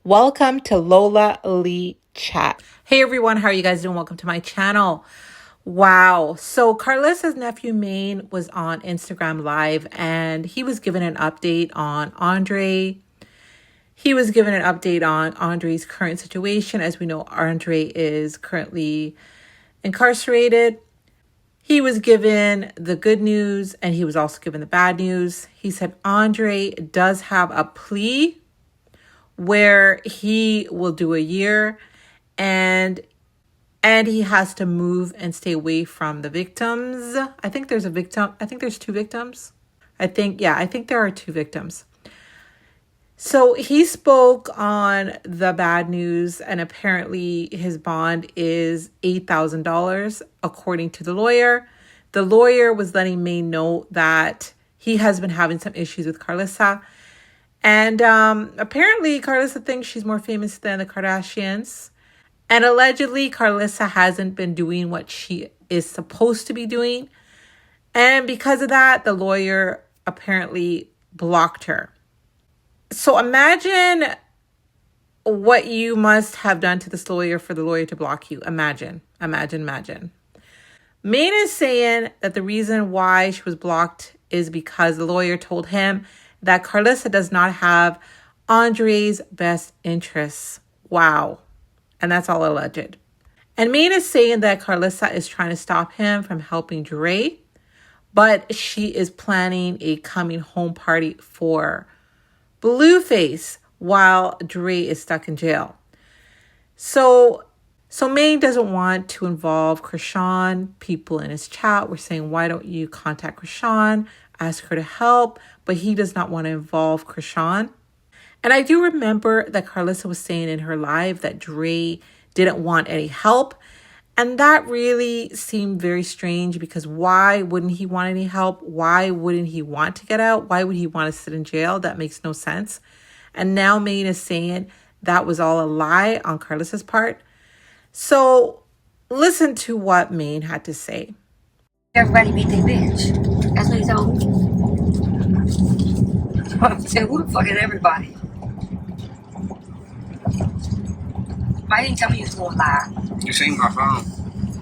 Welcome to Lola Lee Chat. Hey everyone, how are you guys doing? Welcome to my channel. Wow. So Karlissa's nephew Maine was on Instagram Live and he was given an update on Andre. He was given an update on Andre's current situation. As we know, Andre is currently incarcerated. He was given the good news and he was also given the bad news. He said Andre does have a plea where he will do a year and he has to move and stay away from the victims. I think there's a victim. I think there's two victims. I think there are two victims. So he spoke on the bad news and apparently his bond is $8,000 according to the lawyer. The lawyer was letting Maine know that he has been having some issues with Karlissa. And apparently Karlissa thinks she's more famous than the Kardashians. And allegedly Karlissa hasn't been doing what she is supposed to be doing. And because of that, the lawyer apparently blocked her. So imagine what you must have done to this lawyer for the lawyer to block you. Imagine. Maine is saying that the reason why she was blocked is because the lawyer told him that Karlissa does not have Andre's best interests. Wow. And that's all alleged. And Maine is saying that Karlissa is trying to stop him from helping Dre, but she is planning a coming home party for Blueface while Dre is stuck in jail. So Maine doesn't want to involve CHRISEAN. People in his chat were saying, why don't you contact CHRISEAN, ask her to help? But he does not want to involve CHRISEAN. And I do remember that Karlissa was saying in her live that Dre didn't want any help. And that really seemed very strange because why wouldn't he want any help? Why wouldn't he want to get out? Why would he want to sit in jail? That makes no sense. And now Maine is saying that was all a lie on Karlissa's part. So listen to what Maine had to say. Everybody beat their bitch. That's what he told me. I said, who the fuck is everybody? Why didn't tell me you was going live? You seen my phone?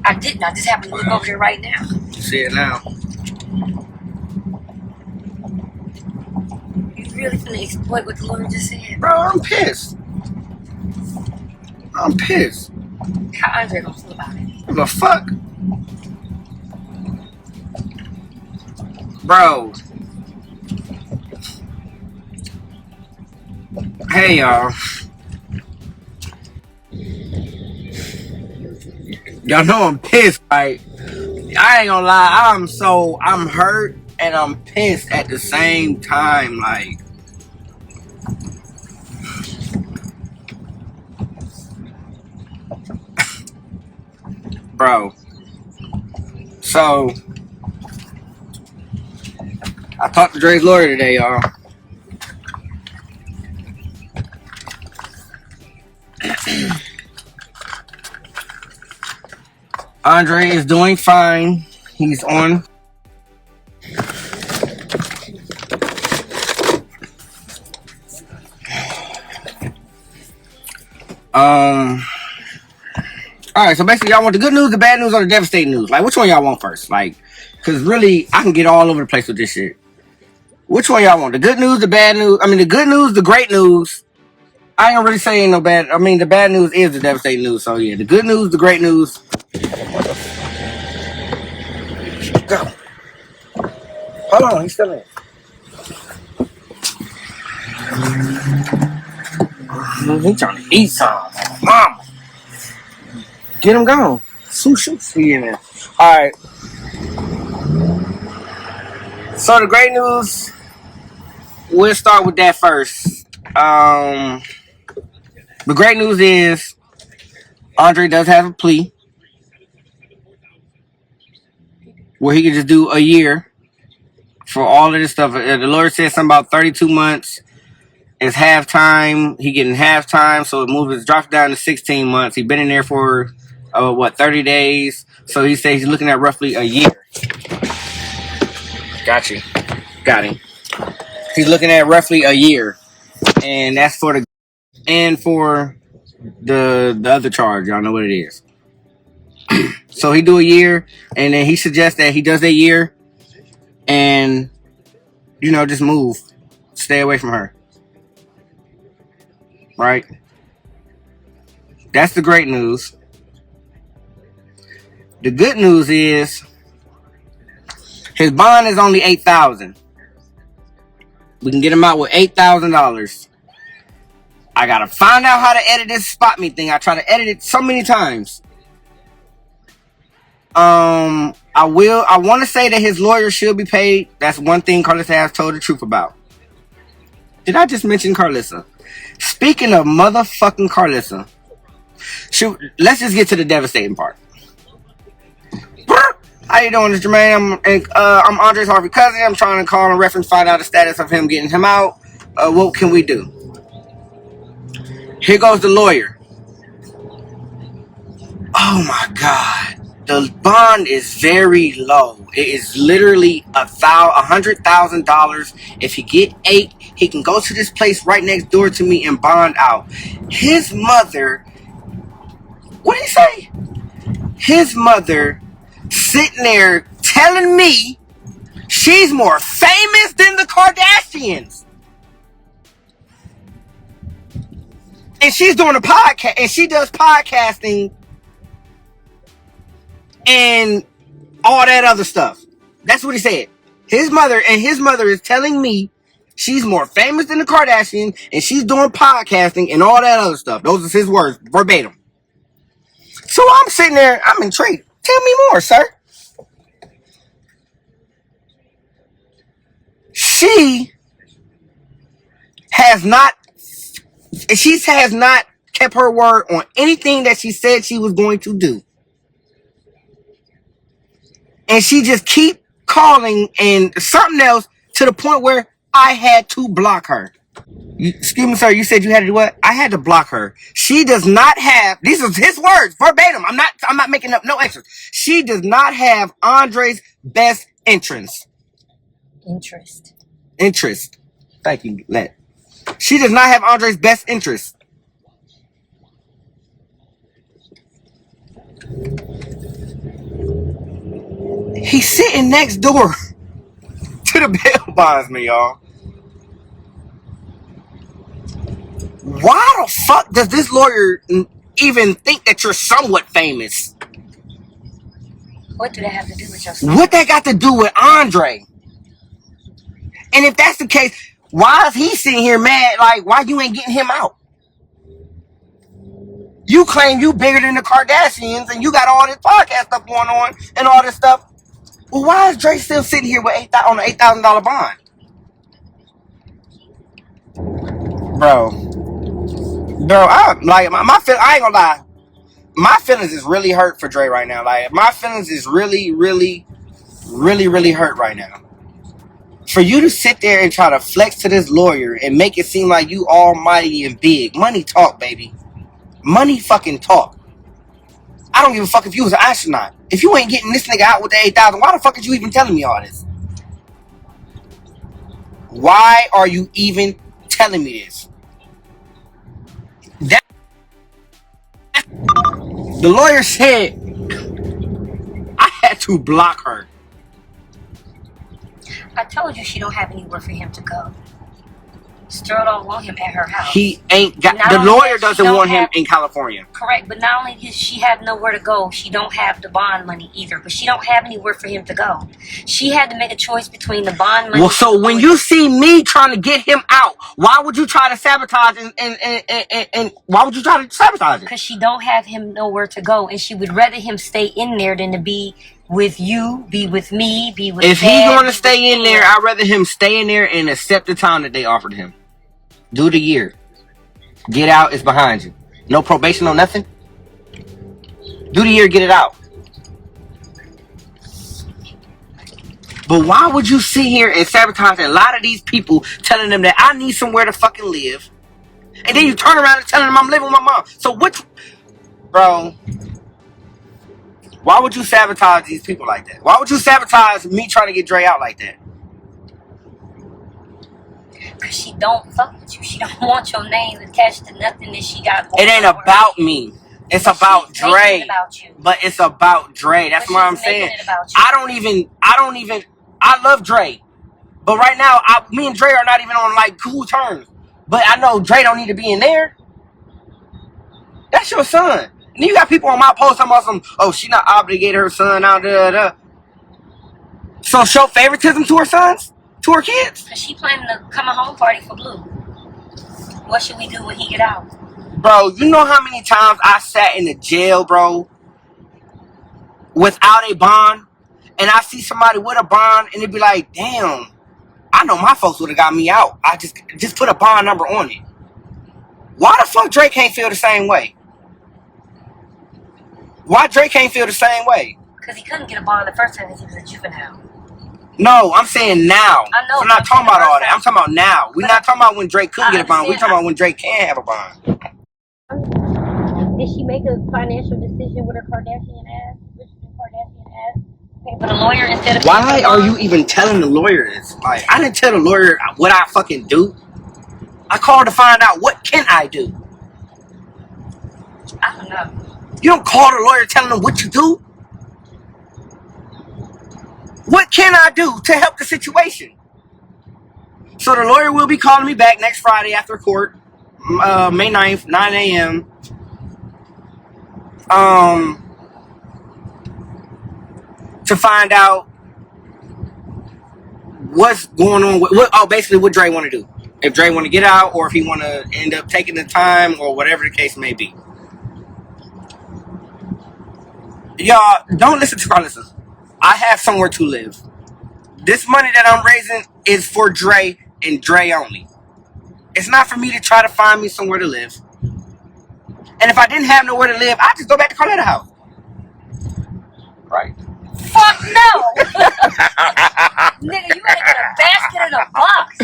I didn't. I just happened to look over there right now. You see it now? You really finna exploit what the lawyer just said? Bro, I'm pissed. I'm pissed. How Andre gonna feel about it? What the fuck? Bro. Hey, y'all. Y'all know I'm pissed, right? I ain't gonna lie. I'm hurt and I'm pissed at the same time. Like, bro. So, I talked to Dre's lawyer today, y'all. Andre is doing fine. He's on. Alright, so basically y'all want the good news, the bad news, or the devastating news? Like, which one y'all want first? Like, cause really, I can get all over the place with this shit. Which one y'all want? The good news, the bad news? I mean, the good news, the great news. I ain't gonna really say ain't no bad. I mean, the bad news is the devastating news. So yeah, the good news, the great news. Go. Hold on, he's still in. He's trying to eat some. Mom, get him gone. Sushi in there. All right. So the great news. We'll start with that first. The great news is Andre does have a plea where he can just do a year for all of this stuff. The lawyer said something about 32 months. It's halftime. He getting halftime, so it drops down to 16 months. He's been in there for 30 days. So he says he's looking at roughly a year. Got you. Got him. He's looking at roughly a year, and that's for the and for the other charge. Y'all know what it is. So he do a year, and then he suggests that he does that year, and just move, stay away from her. Right? That's the great news. The good news is his bond is only $8,000. We can get him out with $8,000. I gotta find out how to edit this spot me thing. I try to edit it so many times. I want to say that his lawyer should be paid. That's one thing Karlissa has told the truth about. Did I just mention Karlissa? Speaking of motherfucking Karlissa, let's just get to the devastating part. How you doing, Mr. Jermaine? I'm Andre's Harvey cousin. I'm trying to call and reference, find out the status of him getting him out. What can we do? Here goes the lawyer. Oh my God. The bond is very low. It is literally $100,000. If he get 8, he can go to this place right next door to me and bond out. His mother, what did he say? His mother sitting there telling me she's more famous than the Kardashians. And she's doing a podcast, and she does podcasting and all that other stuff. That's what he said. His mother is telling me she's more famous than the Kardashians, and she's doing podcasting and all that other stuff. Those are his words, verbatim. So I'm sitting there, I'm intrigued. Tell me more, sir. She has not kept her word on anything that she said she was going to do. And she just keep calling and something else to the point where I had to block her. Excuse me, sir. You said you had to do what? I had to block her. She does not have. These are his words, verbatim. I'm not making up no extras. She does not have Andre's best interest. Interest. Thank you, Let. She does not have Andre's best interest. He's sitting next door to the bail bondsman, y'all. Why the fuck does this lawyer even think that you're somewhat famous? What do that have to do with your story? What that got to do with Andre? And if that's the case, why is he sitting here mad? Like, why you ain't getting him out? You claim you bigger than the Kardashians and you got all this podcast stuff going on and all this stuff. Well, why is Dre still sitting here with on an $8,000 bond? Bro, I ain't gonna lie. My feelings is really hurt for Dre right now. Like, my feelings is really, really, really, really hurt right now. For you to sit there and try to flex to this lawyer and make it seem like you almighty and big. Money talk, baby. Money fucking talk. I don't give a fuck if you was an astronaut. If you ain't getting this nigga out with the 8,000, why the fuck is you even telling me all this? Why are you even telling me this? The lawyer said I had to block her. I told you she don't have anywhere for him to go. Still don't want him at her house. He ain't got. The lawyer doesn't want him in California. Correct, but not only does she have nowhere to go, she don't have the bond money either. But she don't have anywhere for him to go. She had to make a choice between the bond money. Well, so when you see me trying to get him out, why would you try to sabotage and why would you try to sabotage it? Because she don't have him nowhere to go, and she would rather him stay in there than to be with you, be with me, be with. If he's going to stay in there, I'd rather him stay in there and accept the time that they offered him. Do the year. Get out, it's behind you. No probation, no nothing. Do the year, get it out. But why would you sit here and sabotage a lot of these people, telling them that I need somewhere to fucking live, and then you turn around and telling them I'm living with my mom? So bro, why would you sabotage these people like that? Why would you sabotage me trying to get Dre out like that? Because she don't fuck with you. She don't want your name attached to nothing that she got going on. It ain't about me. It's but about she's making Dre. it about you. But it's about Dre. That's but what I'm she's making saying. It about you. I don't even, I love Dre. But right now, me and Dre are not even on like cool terms. But I know Dre don't need to be in there. That's your son. And you got people on my post talking about some, oh, she not obligated her son out there. So show favoritism to her sons? To her kids? Because she planning to come a home party for Blue. What should we do when he get out? Bro, you know how many times I sat in the jail, bro, without a bond? And I see somebody with a bond and it'd be like, damn, I know my folks would have got me out. I just put a bond number on it. Why the fuck Drake can't feel the same way? Why Drake can't feel the same way? Because he couldn't get a bond the first time because he was a juvenile. No, I'm saying now. I know. I'm not talking about all that. I'm talking about now. We're not talking about when Drake could get a bond. We're talking about when Drake can have a bond. Did she make a financial decision with her Kardashian ass? Richard Kardashian ass? Pay for the lawyer instead of... Why are you even telling the lawyer this? Like, I didn't tell the lawyer what I fucking do. I called to find out what can I do. I don't know. You don't call the lawyer telling them what you do. What can I do to help the situation? So the lawyer will be calling me back next Friday after court, May 9th, 9 a.m. To find out what's going on. Basically what Dre want to do. If Dre want to get out or if he want to end up taking the time or whatever the case may be. Y'all, don't listen to Karlissa. I have somewhere to live. This money that I'm raising is for Dre and Dre only. It's not for me to try to find me somewhere to live. And if I didn't have nowhere to live, I'd just go back to Karlitta's house. Right. Fuck no! Nigga, you better get a basket and a box.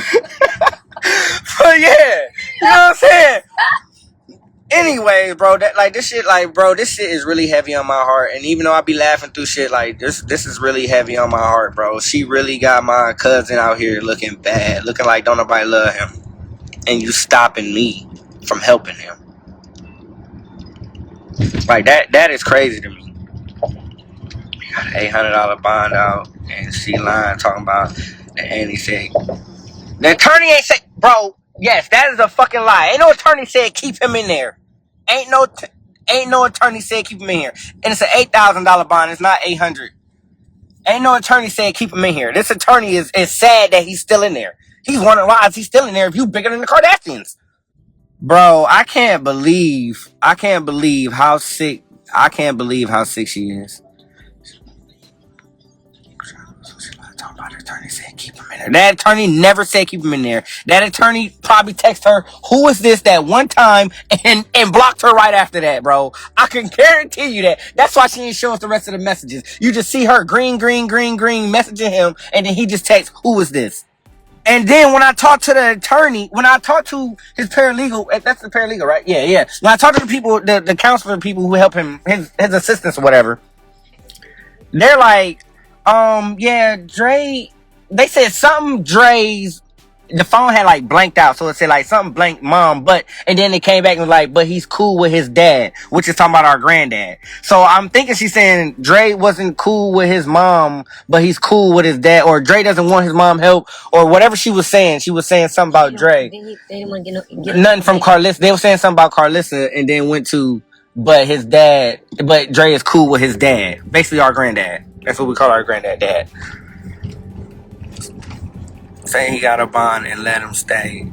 But yeah, you know what I'm saying? Anyways, bro, this shit is really heavy on my heart. And even though I be laughing through shit, like this is really heavy on my heart, bro. She really got my cousin out here looking bad, looking like don't nobody love him. And you stopping me from helping him. Like that is crazy to me. Got an $800 bond out and she lying talking about the Annie said. The attorney ain't say, bro, yes, that is a fucking lie. Ain't no attorney said keep him in there. Ain't no attorney said keep him in here. And it's an $8,000 bond. It's not $800. Ain't no attorney said keep him in here. This attorney is sad that he's still in there. He's wondering why is he still in there if you bigger than the Kardashians. Bro, I can't believe how sick she is. Attorney said keep him in there. That attorney never said keep him in there. That attorney probably texted her, who is this that one time and blocked her right after that, bro. I can guarantee you that. That's why she didn't show us the rest of the messages. You just see her green messaging him and then he just texts, who is this? And then when I talked to the attorney, when I talked to his paralegal, that's the paralegal, right? Yeah. When I talked to the people, the counselor people who help him, his assistants or whatever, they're like, yeah, Dre, they said something the phone had like blanked out, so it said like something blank mom, and then it came back and was like, but he's cool with his dad, which is talking about our granddad. So I'm thinking she's saying Dre wasn't cool with his mom, but he's cool with his dad, or Dre doesn't want his mom help, or whatever she was saying. She was saying something about Dre. They didn't want to get Nothing from Karlissa. They were saying something about Karlissa and then went to, but Dre is cool with his dad. Basically our granddad. That's what we call our granddad, dad. Saying he got a bond and let him stay.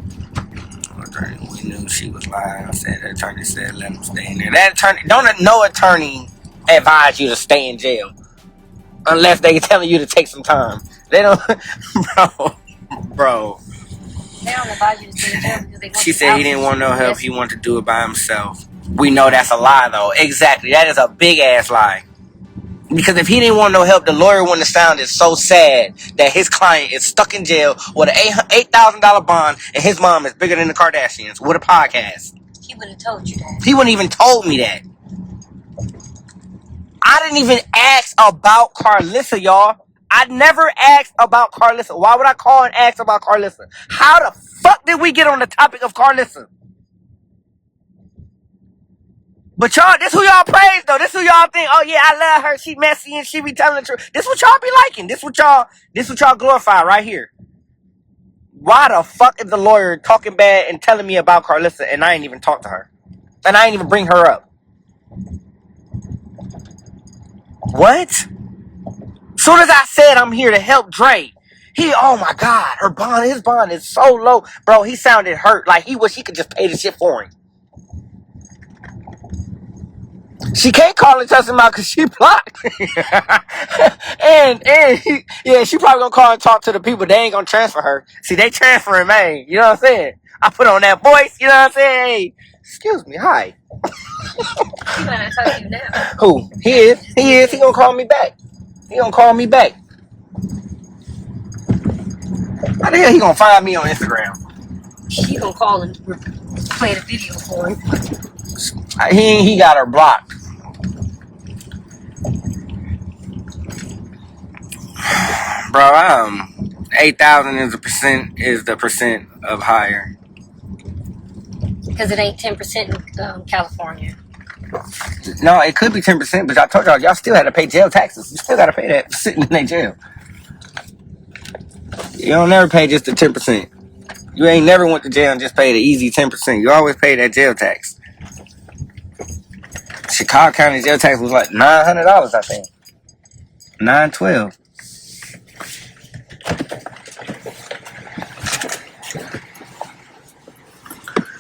We knew she was lying. The attorney said let him stay in there. That attorney, no attorney advise you to stay in jail. Unless they telling you to take some time. They don't, bro. They don't advise you to stay in jail because they want She said he didn't want no help. He wanted to do it by himself. We know that's a lie, though. Exactly. That is a big-ass lie. Because if he didn't want no help, the lawyer wouldn't have sounded so sad that his client is stuck in jail with an $8,000 bond and his mom is bigger than the Kardashians with a podcast. He wouldn't have told you that. He wouldn't even told me that. I didn't even ask about Karlissa, y'all. I never asked about Karlissa. Why would I call and ask about Karlissa? How the fuck did we get on the topic of Karlissa? But y'all, this who y'all praise though. This who y'all think, oh yeah, I love her. She messy and she be telling the truth. This what y'all be liking. This what y'all glorify right here. Why the fuck is the lawyer talking bad and telling me about Karlissa and I ain't even talk to her? And I ain't even bring her up. What? Soon as I said I'm here to help Dre, oh my God, his bond is so low. Bro, he sounded hurt. Like he wish he could just pay the shit for him. She can't call and test him out because she blocked. She probably gonna call and talk to the people. They ain't gonna transfer her. See, they transferring Maine. You know what I'm saying? I put on that voice. You know what I'm saying? Hey, excuse me. Hi. He gonna talk to you now. Who? He is. He gonna call me back. How the hell he gonna find me on Instagram? She gonna call and play the video for him. He got her blocked. Bro, 8,000 is the percent of higher. Because it ain't 10% in California. No, it could be 10%, but I told y'all still had to pay jail taxes. You still got to pay that for sitting in that jail. You don't never pay just the 10%. You ain't never went to jail and just paid the easy 10%. You always pay that jail tax. Chicago County jail tax was like $900, I think. $912.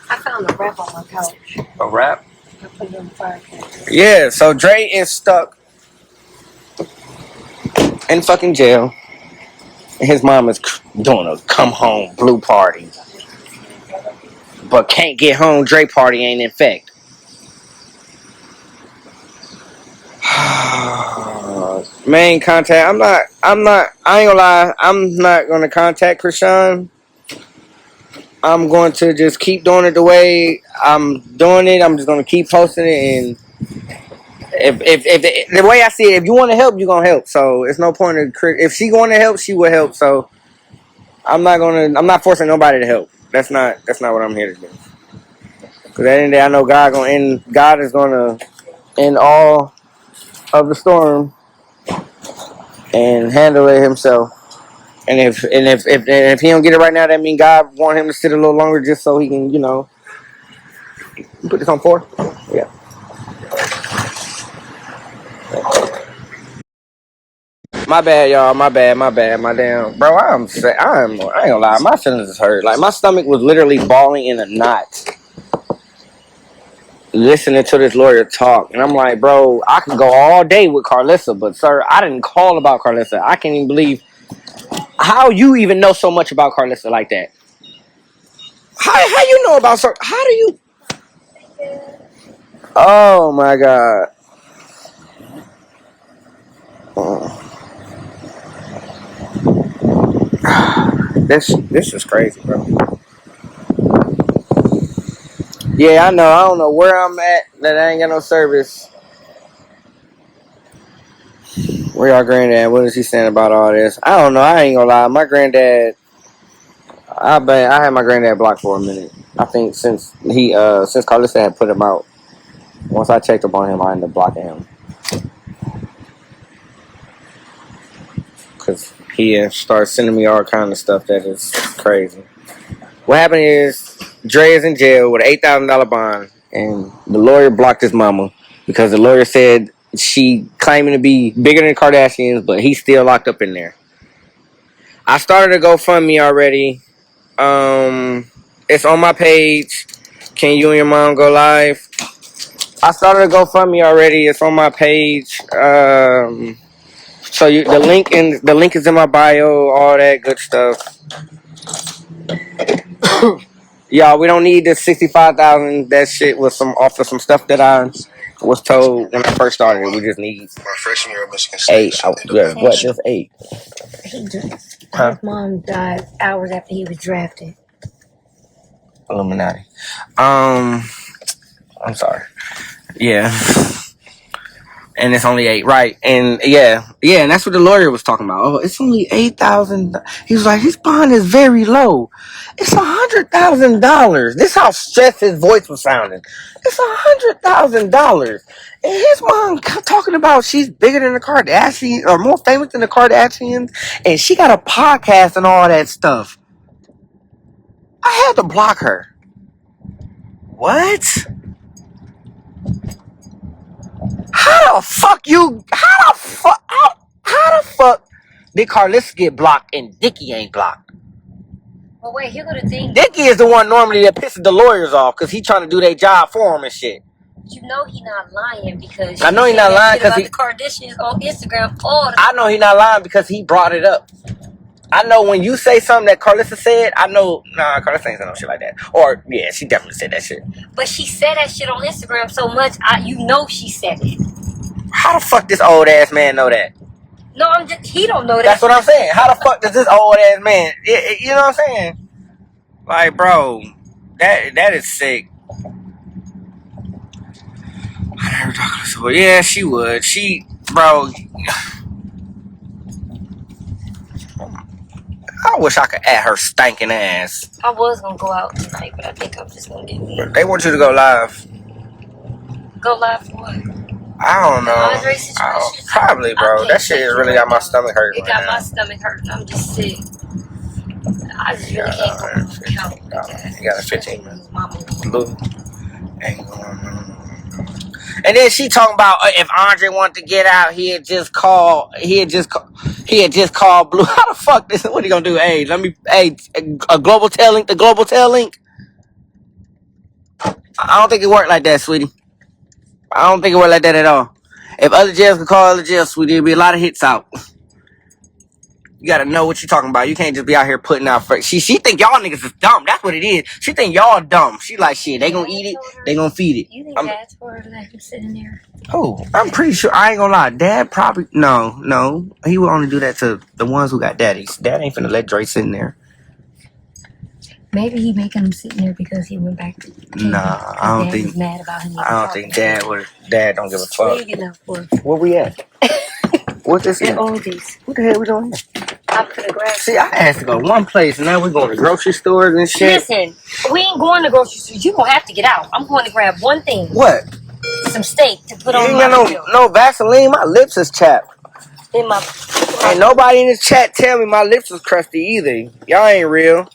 I found a wrap on my couch. A wrap? I put it on the fireplace. Yeah, so Dre is stuck in fucking jail. And his mom is doing a come home blue party. But can't get home, Dre party ain't in effect. Main contact. I ain't gonna lie. I'm not gonna contact Chrisean. I'm going to just keep doing it the way I'm doing it. I'm just gonna keep posting it, and if the way I see it, if you want to help, you're gonna help. So it's no point in if she want to help, she will help. So I'm not forcing nobody to help. That's not what I'm here to do. Because at the end of the day, I know God is gonna end all of the storm and handle it himself. And if he don't get it right now, that means God want him to sit a little longer just so he can, put this on 4. Yeah. My bad, y'all. My damn, bro. I ain't gonna lie. My feelings is hurt. Like my stomach was literally balling in a knot listening to this lawyer talk, and I'm like, bro, I could go all day with Karlissa, but sir, I didn't call about Karlissa. I can't even believe how you even know so much about Karlissa like that. How you know about sir? How do you? Oh my God. This is crazy, bro. Yeah, I know. I don't know where I'm at that I ain't got no service. Where y'all granddad? What is he saying about all this? I don't know. I ain't gonna lie. My granddad, I had my granddad blocked for a minute. I think since Karlissa had put him out. Once I checked up on him, I ended up blocking him. Because he started sending me all kind of stuff that is crazy. What happened is Dre is in jail with an $8,000 bond, and the lawyer blocked his mama because the lawyer said she claiming to be bigger than the Kardashians, but he's still locked up in there. I started a GoFundMe already. It's on my page. Can you and your mom go live? I started a GoFundMe already. It's on my page. So the link is in my bio. All that good stuff. Y'all, we don't need this 65,000. That shit was off of some stuff that I was told when I first started. We just need my freshman year of Michigan State. 8. What? Just 8. His mom died hours after he was drafted. Illuminati. I'm sorry. Yeah. And it's only 8, right? And yeah, and that's what the lawyer was talking about. Oh, it's only $8,000. He was like, his bond is very low. It's $100,000. This how stressed his voice was sounding. It's $100,000. And his mom talking about she's bigger than the Kardashians or more famous than the Kardashians, and she got a podcast and all that stuff. I had to block her. What? How the fuck did Karlissa get blocked and Dickie ain't blocked? Well, wait, here go the thing. Dickie is the one normally that pisses the lawyers off because he trying to do their job for him and shit. You know he not lying because I know he not lying because the Kardashians on Instagram all the I know he not lying because he brought it up. I know when you say something that Karlissa said, I know, nah, Karlissa ain't saying no shit like that. Or, yeah, she definitely said that shit. But she said that shit on Instagram so much, you know she said it. How the fuck this old ass man know that? No, he don't know that. That's what I'm saying. How the fuck does this old ass man, you know what I'm saying? Like, bro, that is sick. I never talk to her. Yeah, she would. Bro, I wish I could at her stinking ass. I was gonna go out tonight, but I think I'm just gonna get me. They want you to go live. Go live for what? I don't know. Andre situation? Probably, bro. That shit has really got my stomach hurting. It got my stomach hurting. I'm just sick. I just really can't go count like that. You got a 15 minutes. Blue. Ain't going. And then she talking about if Andre wanted to get out, he had just called Blue. How the fuck this? What are you gonna do? Hey, a global tail link. The global tail link. I don't think it worked like that, sweetie. I don't think it worked like that at all. If other jails could call other jails, sweetie, there'd be a lot of hits out. You gotta know what you're talking about. You can't just be out here putting out. She think y'all niggas is dumb. That's what it is. She think y'all dumb. She like shit. They gonna eat it. They gonna feed it. You think Dad's for her to let him sit in there? Oh, I'm pretty sure. I ain't gonna lie. Dad probably no. He would only do that to the ones who got daddies. Dad ain't finna let Dre sit in there. Maybe he making him sit in there because he went back to Katie. Nah, I don't think. Mad about him. I don't think Dad would. Dad don't give a fuck. Big enough for. Where we at? What's this? Oldies. What the hell we doing here? I'm gonna grab. See, I asked to go one place, and now we're going to grocery stores and shit. Listen, we ain't going to grocery stores. You don't have to get out. I'm going to grab one thing. What? Some steak to put on You my ain't got no Vaseline. My lips is chapped. In my. Ain't nobody in this chat tell me my lips is crusty either. Y'all ain't real.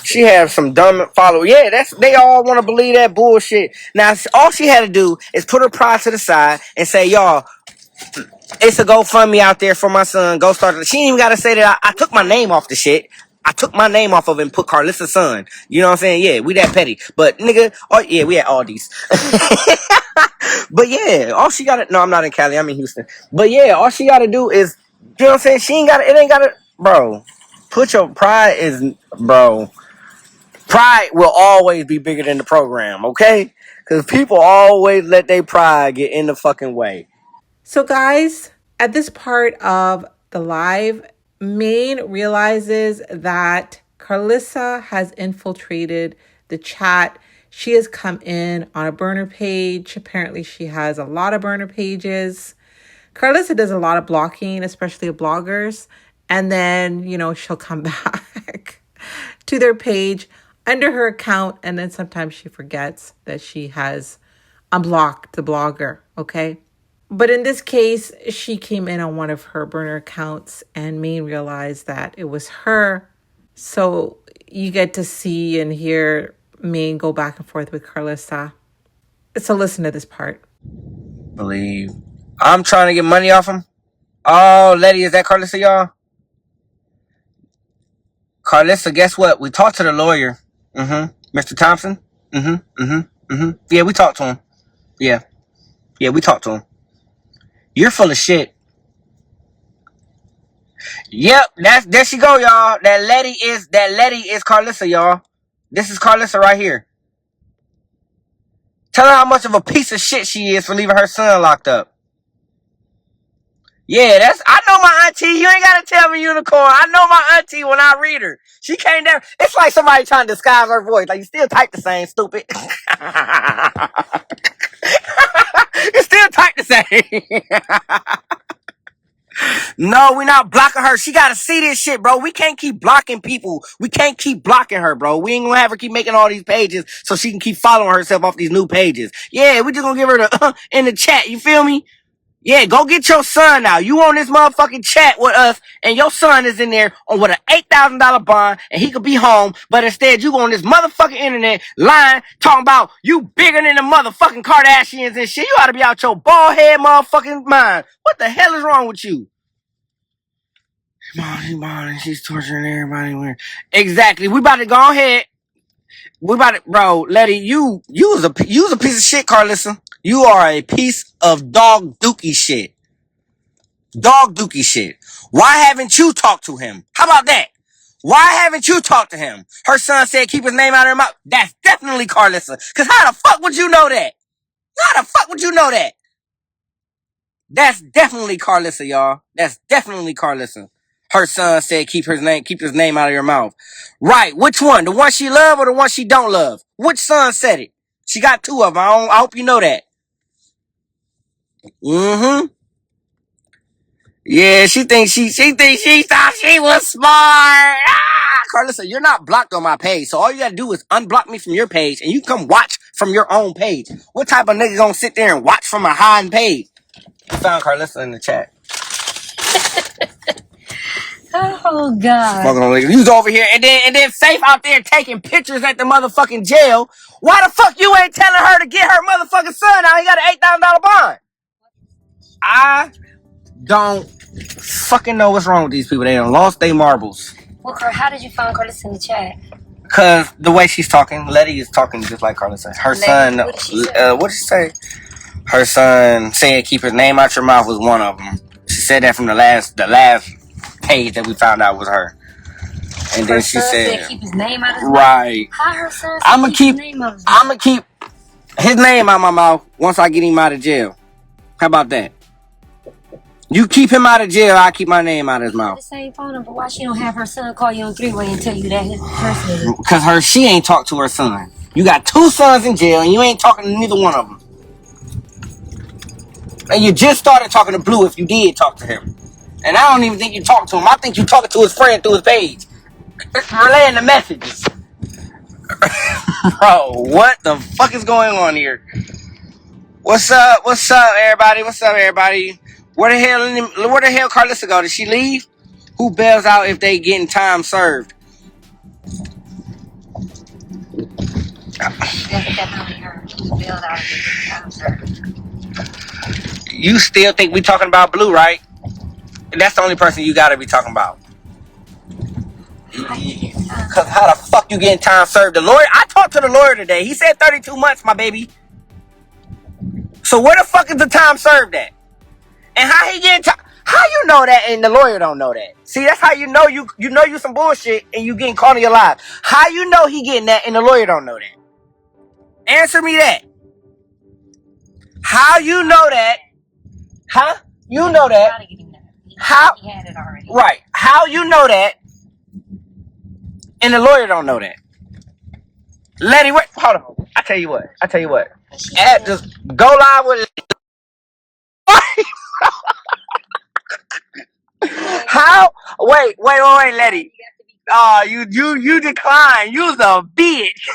She have some dumb followers. Yeah, they all want to believe that bullshit. Now, all she had to do is put her pride to the side and say, y'all, it's a GoFundMe out there for my son. Go start it. She ain't even got to say that I took my name off the shit. I took my name off of it and put Karlissa's son. You know what I'm saying? Yeah, we that petty. But, nigga, we at Aldi's. But, yeah, all she got to... No, I'm not in Cali. I'm in Houston. But, yeah, all she got to do is... You know what I'm saying? It ain't got to... Bro, put your pride is... Bro, pride will always be bigger than the program, okay? Because people always let their pride get in the fucking way. So, guys, at this part of the live, Maine realizes that Karlissa has infiltrated the chat. She has come in on a burner page. Apparently, she has a lot of burner pages. Karlissa does a lot of blocking, especially of bloggers. And then, she'll come back to their page under her account. And then sometimes she forgets that she has unblocked the blogger, okay? But in this case, she came in on one of her burner accounts and Maine realized that it was her. So you get to see and hear Maine go back and forth with Karlissa. So listen to this part. Believe. I'm trying to get money off him. Oh, Letty, is that Karlissa, y'all? Karlissa, guess what? We talked to the lawyer. Mr. Thompson? Yeah, we talked to him. Yeah, we talked to him. You're full of shit. Yep, there she go, y'all. That Letty is Karlissa, y'all. This is Karlissa right here. Tell her how much of a piece of shit she is for leaving her son locked up. Yeah, I know my auntie. You ain't gotta tell me, unicorn. I know my auntie when I read her. She came down. It's like somebody trying to disguise her voice. Like, you still type the same, stupid. It's still tight to say. No, we're not blocking her. She gotta see this shit, bro. We can't keep blocking people. We can't keep blocking her, bro. We ain't gonna have her keep making all these pages so she can keep following herself off these new pages. Yeah, we just gonna give her the in the chat. You feel me? Yeah, go get your son now. You on this motherfucking chat with us, and your son is in there on with an $8,000 bond, and he could be home. But instead, you on this motherfucking internet lying, talking about you bigger than the motherfucking Kardashians and shit. You ought to be out your bald head motherfucking mind. What the hell is wrong with you? Molly, she's torturing everybody. Exactly. We about to go ahead. We about to, bro, Letty, you was a piece of shit, Karlissa. You are a piece of dog dookie shit. Dog dookie shit. Why haven't you talked to him? How about that? Why haven't you talked to him? Her son said keep his name out of her mouth. That's definitely Karlissa. Cause how the fuck would you know that? How the fuck would you know that? That's definitely Karlissa, y'all. That's definitely Karlissa. Her son said keep his name out of your mouth. Right. Which one? The one she love or the one she don't love? Which son said it? She got two of them. I hope you know that. Mm-hmm. Yeah, she thinks she thought she was smart. Ah! Karlissa, you're not blocked on my page, so all you gotta do is unblock me from your page, and you come watch from your own page. What type of nigga gonna sit there and watch from a hiding page? I found Karlissa in the chat. Oh God. You was over here, and then Faith out there taking pictures at the motherfucking jail. Why the fuck you ain't telling her to get her motherfucking son out? He got an $8,000 bond. I don't fucking know what's wrong with these people. They done lost their marbles. Well, how did you find Carlissa in the chat? Cause the way she's talking, Letty is talking just like Karlissa. Her son, what did she say? Her son said keep his name out your mouth was one of them. She said that from the last page that we found out was her. And then she said keep his name out of his mouth. Right. How her son I'ma keep his name out my mouth once I get him out of jail. How about that? You keep him out of jail, I keep my name out of his mouth. The same phone number. Why she don't have her son call you on three-way and tell you that his person? Because she ain't talked to her son. You got two sons in jail and you ain't talking to neither one of them. And you just started talking to Blue if you did talk to him. And I don't even think you talked to him. I think you talking to his friend through his page. Relaying the messages. Bro, what the fuck is going on here? What's up? What's up, everybody? What's up, everybody? Where the hell Karlissa go? Did she leave? Who bails out if they getting time served? That's definitely her. Who bailed out if they getting time served. You still think we talking about Blue, right? That's the only person you gotta be talking about. Cause how the fuck you getting time served? The lawyer, I talked to the lawyer today. He said 32 months, my baby. So where the fuck is the time served at? And how he getting time? How you know that and the lawyer don't know that? See, that's how you know you some bullshit and you getting caught in your lies. How you know he getting that and the lawyer don't know that? Answer me that. How you know that? Huh? You know that? How? He had it already. Right. How you know that? And the lawyer don't know that. Letty, wait. Hold on. I tell you what. Just go live with. How? Wait, Letty. You decline. You's a bitch.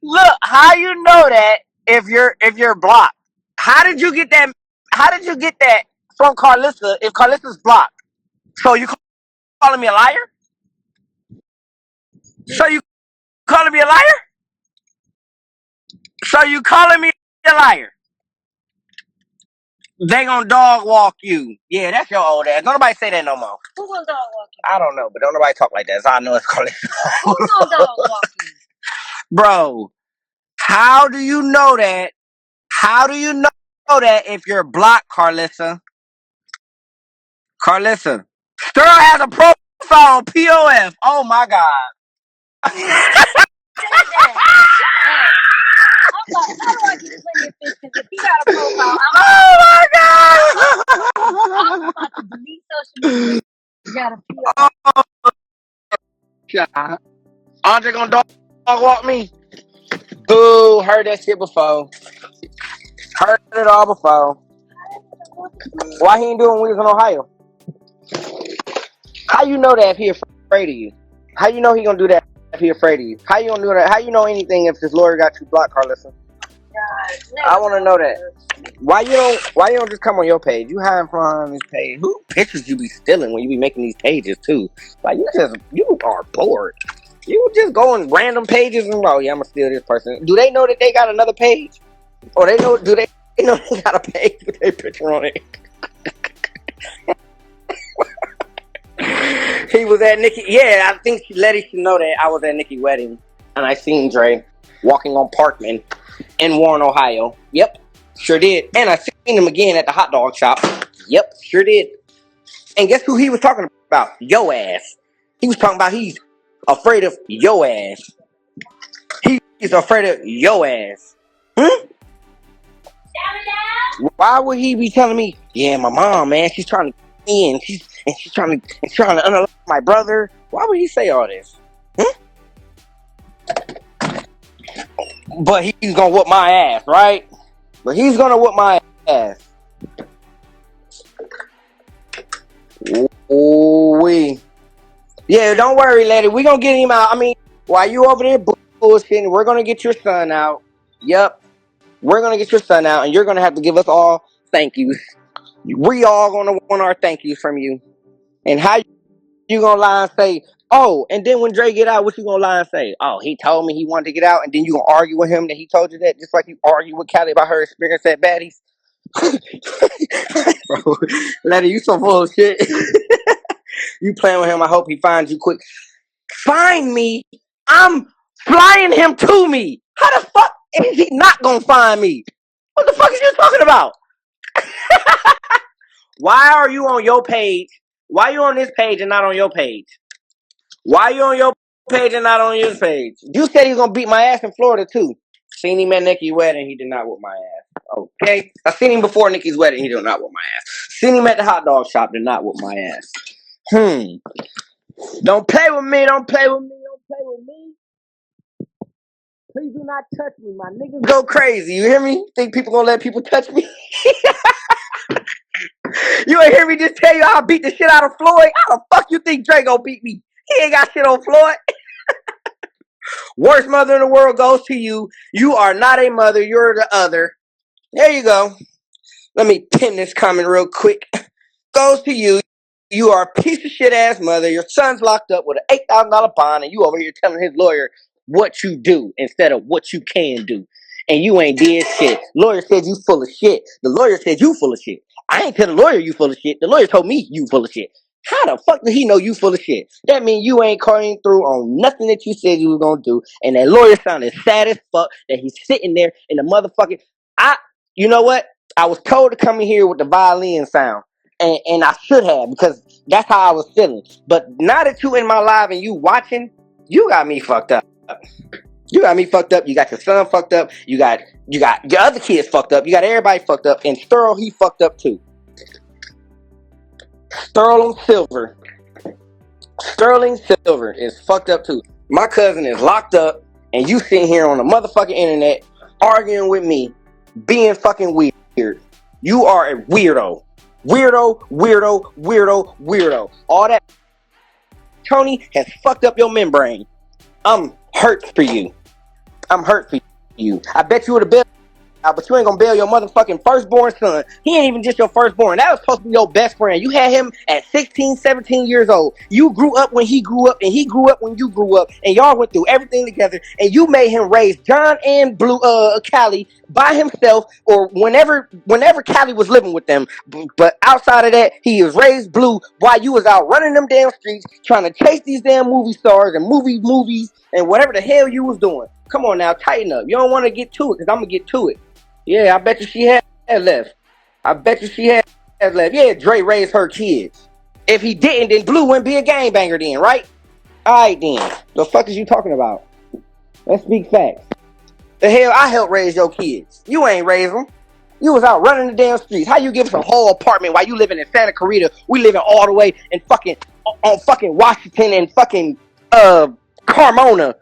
Look, how you know that if you're blocked? How did you get that? How did you get that from Karlissa if Karlissa's blocked? So you calling me a liar? So you calling me a liar? So you calling me a liar? They gonna dog walk you. Yeah, that's your old ass. Don't nobody say that no more. Who gonna dog walk you? I don't know, but don't nobody talk like that. So I know it's Karlissa. Who gonna dog walk you? Bro, how do you know that? How do you know that if you're blocked, Karlissa? Karlissa. Girl has a profile on POF. Oh my God. How do I get plenty of fish? Because if he got a profile, oh my God. I'm about to delete social media. You got a POF. Andre gonna dog walk me? Boo, heard that shit before. Heard it all before. Why he ain't doing when we was in Ohio? How you know that if he afraid of you? How you know he gonna do that if he afraid of you? How you gonna do that? How you know anything if his lawyer got you blocked, Karlissa? I want to know that. Why you don't just come on your page? You hiding from his page. Who pictures you be stealing when you be making these pages too? Like you are bored. You just go on random pages and oh yeah, I'm gonna steal this person. Do they know that they got another page? Or do they know they got a page with their picture on it? He was at Nikki. Yeah, I think Letty should know that I was at Nikki's wedding and I seen Dre walking on Parkman in Warren, Ohio. Yep, sure did. And I seen him again at the hot dog shop. Yep, sure did. And guess who he was talking about? Yo ass. He was talking about he's afraid of yo ass. He's afraid of yo ass. Why would he be telling me? Yeah, my mom, man, she's trying to get me, and she's trying to unalive my brother. Why would he say all this? But he's gonna whoop my ass, right? But he's gonna whoop my ass. Ooh-wee. Yeah, don't worry, lady. We gonna get him out. I mean, while you over there bullshitting, we're gonna get your son out. Yep. We're gonna get your son out, and you're gonna have to give us all thank yous. We all gonna want our thank yous from you. And how you gonna lie and say, oh, and then when Dre get out, what you gonna lie and say? Oh, he told me he wanted to get out, and then you gonna argue with him that he told you that, just like you argue with Callie about her experience at Baddies? Bro, Letty, you so full of shit. You playing with him, I hope he finds you quick. Find me? I'm flying him to me. How the fuck is he not gonna find me? What the fuck is you talking about? Why are you on your page? Why you on this page and not on your page? Why you on your page and not on your page? You said he was gonna beat my ass in Florida too. Seen him at Nikki's wedding, he did not whoop my ass. Okay? I seen him before Nikki's wedding, he did not whoop my ass. Seen him at the hot dog shop, did not whoop my ass. Don't play with me, don't play with me, don't play with me. Please do not touch me. My niggas go crazy. You hear me? Think people gonna let people touch me? You ain't hear me just tell you how I beat the shit out of Floyd? How the fuck you think Dre gonna beat me? He ain't got shit on Floyd. Worst mother in the world goes to you. You are not a mother. You're the other. There you go. Let me pin this comment real quick. Goes to you. You are a piece of shit ass mother. Your son's locked up with an $8,000 bond, and you over here telling his lawyer what you do instead of what you can do. And you ain't did shit. Lawyer said you full of shit. The lawyer said you full of shit. I ain't tell the lawyer you full of shit. The lawyer told me you full of shit. How the fuck did he know you full of shit? That means you ain't calling through on nothing that you said you was gonna do. And that lawyer sounded sad as fuck that he's sitting there in the motherfucking. You know what? I was told to come in here with the violin sound. And I should have, because that's how I was feeling. But now that you in my live and you watching, you got me fucked up. You got me fucked up. You got your son fucked up. You got your other kids fucked up. You got everybody fucked up. And Sterl, he fucked up too. Sterling Silver is fucked up too. My cousin is locked up, and you sitting here on the motherfucking internet arguing with me, being fucking weird. You are a weirdo. Weirdo. All that Tony has fucked up your membrane. I'm hurt for you. I bet you would have been out, but you ain't gonna bail your motherfucking firstborn son. He ain't even just your firstborn. That was supposed to be your best friend. You had him at 16, 17 years old. You grew up when he grew up, and he grew up when you grew up, and y'all went through everything together, and you made him raise John and Callie by himself, or whenever Callie was living with them. But outside of that, he was raised Blue while you was out running them damn streets, trying to chase these damn movie stars and movies, and whatever the hell you was doing. Come on now, tighten up. You don't want to get to it, because I'm going to get to it. Yeah, I bet you she had left. Yeah, Dre raised her kids. If he didn't, then Blue wouldn't be a gangbanger then, right? Alright then. The fuck is you talking about? Let's speak facts. The hell, I helped raise your kids. You ain't raise them. You was out running the damn streets. How you give us a whole apartment while you living in Santa Clarita? We living all the way in fucking Washington and fucking Carmona.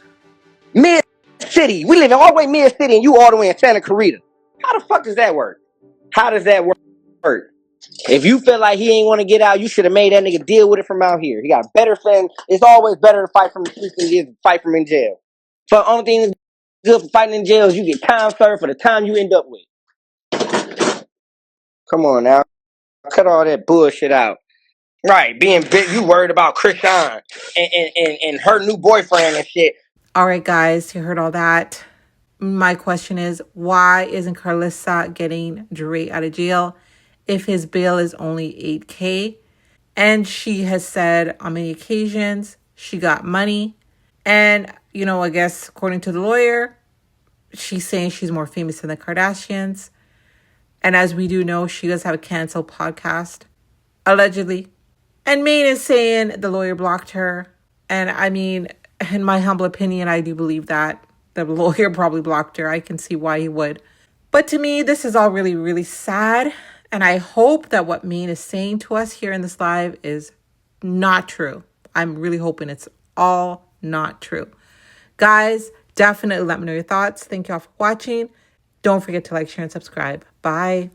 Mid-city. We living all the way mid-city and you all the way in Santa Clarita. How the fuck does that work? How does that work? If you feel like he ain't want to get out, you should have made that nigga deal with it from out here. He got better friends. It's always better to fight from the streets than it is to fight from in jail. So the only thing that's good for fighting in jail is you get time served for the time you end up with. Come on now. Cut all that bullshit out. Right, being big, you worried about CHRISEAN and her new boyfriend and shit. All right, guys, you heard all that. My question is, why isn't Karlissa getting Dre out of jail if his bail is only $8,000? And she has said on many occasions she got money. And, I guess according to the lawyer, she's saying she's more famous than the Kardashians. And as we do know, she does have a canceled podcast, allegedly. And Maine is saying the lawyer blocked her. And I mean, in my humble opinion, I do believe that the lawyer probably blocked her. I can see why he would. But to me, this is all really, really sad. And I hope that what Maine is saying to us here in this live is not true. I'm really hoping it's all not true. Guys, definitely let me know your thoughts. Thank you all for watching. Don't forget to like, share, and subscribe. Bye.